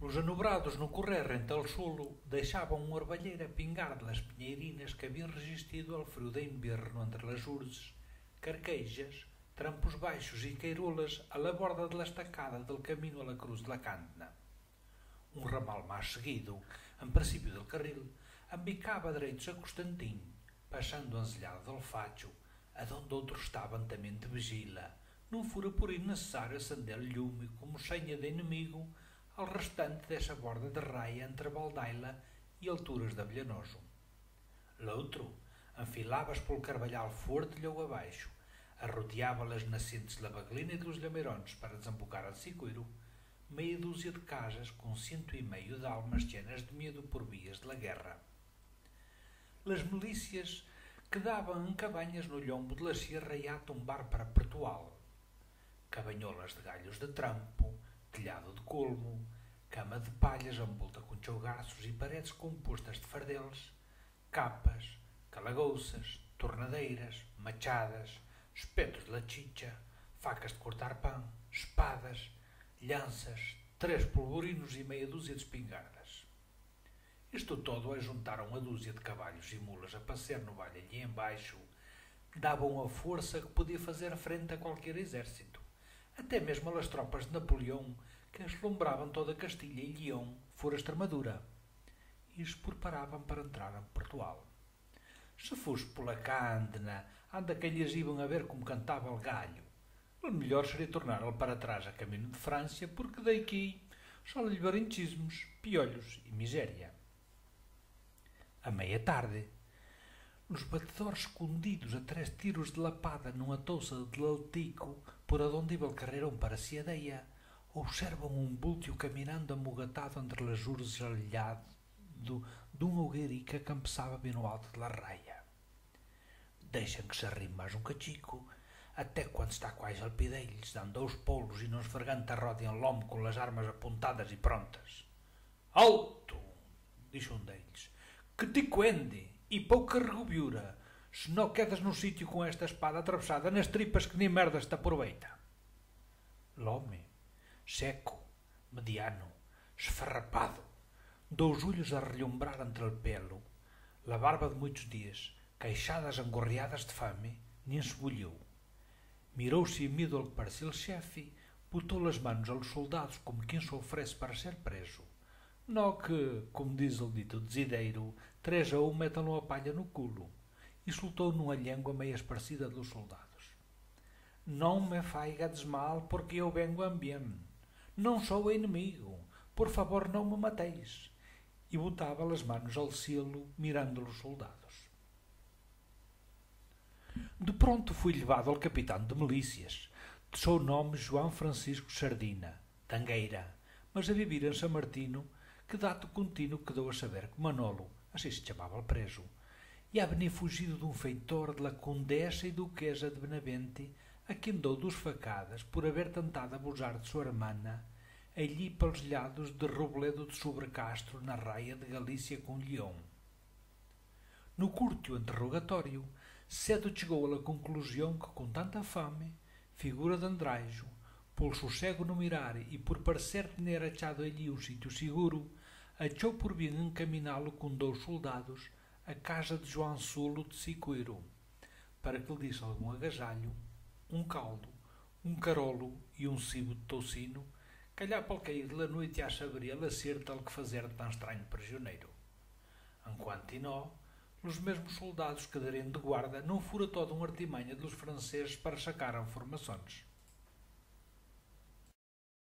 Os anobrados no correr entre el solo deixavam uma orvalheira pingar de las pinheirinas que haviam resistido ao frio de inverno entre las urzes, carquejas, trampos baixos e queirolas a la borda de la estacada del camino a la cruz de la Cantna. Um ramal mais seguido, em princípio del carril, ambicava direitos a Constantin, passando anzelhado del facho, adonde outro estava também de vigila, não fora por aí necessário acender lume como senha de inimigo ao restante dessa borda de raia entre Baldaila e alturas de Abelhanoso. L'outro enfilava-se pelo carvalhal forte-lhe abaixo, arrodeava as nascentes da Baglina e dos Lameirones para desembocar a Siqueiro, meia dúzia de casas com 100 de almas llenas de medo por vias de la guerra. Las milícias quedavam em cabanhas no lombo de la sierra e a tombar para Portugal. Cabanholas de galhos de trampo, telhado de colmo, cama de palhas envolta com chougaços e paredes compostas de fardeles, capas, calagouças, tornadeiras, machadas, espetos de lachicha, facas de cortar pão, espadas, lanças, 3 polvorinos e meia dúzia de espingardas. Isto todo a juntar uma dúzia de cavalos e mulas a passear no vale ali embaixo, davam a força que podia fazer frente a qualquer exército, até mesmo as tropas de Napoleão, que aslumbravam toda Castilha e Leão, fora Extremadura, e os preparavam para entrar em Portugal. Se fosse pela Candna, anda que lhes iam a ver como cantava o galho. O melhor seria torná-lo para trás a caminho de França, porque daqui só lhe varinchismos, piolhos e miséria. À meia-tarde, nos batedores escondidos a 3 tiros de lapada numa touça de Laltico, por onde iba o carreirão para Ciadeia, observam um bulto caminhando amogatado entre as urzes alhado de um hogueiri que acampeçava bem no alto de la raia. Deixam que se arrime mais um cachico, até quando está quase ao pé deles, dando aos polos e não esfregando a roda em lombo com as armas apontadas e prontas. Alto! Diz um deles. Que te cuende! E pouca regobiura, se não quedas no sítio com esta espada atravessada nas tripas que nem merdas te aproveita. L'home, seco, mediano, esfarrapado, dos olhos a relumbrar entre o pelo, la barba de muitos dias, queixadas angorreadas de fame, nem se bolhou. Mirou-se em medo ao que parecia o chefe, botou as manos aos soldados como quem se oferece para ser preso. Nó que, como diz o dito desideiro, 3 a 1 metam-no a palha no culo, e soltou numa língua meio esparcida dos soldados. Não me faigades mal, porque eu vengo bem. Não sou inimigo. Por favor, não me mateis. E botava as manos ao cielo, mirando os soldados. De pronto fui levado ao capitão de milícias, de seu nome João Francisco Sardina, Tangueira, mas a viver em São Martino, que dato contínuo quedou a saber que Manolo, assim se chamava o preso, e a venir fugido de um feitor de la condessa e duquesa de Benavente, a quem dou 2 facadas por haver tentado abusar de sua hermana, ali pelos lados de Robledo de Sobrecastro, na raia de Galícia com Leão. No curto interrogatório, cedo chegou à conclusão que, com tanta fame, figura de Andrajo, pelo sossego no mirar e por parecer ter achado ali um sítio seguro, achou por bem encaminá-lo com 2 soldados à casa de João Solo de Siqueiro, para que lhe disse algum agasalho, um caldo, um carolo e um cibo de toucino, calhar para o cair da noite já saberia lacer tal que fazer de tão estranho prisioneiro. Enquanto inó, os mesmos soldados que darem de guarda não fora toda uma artimanha dos franceses para sacar informações.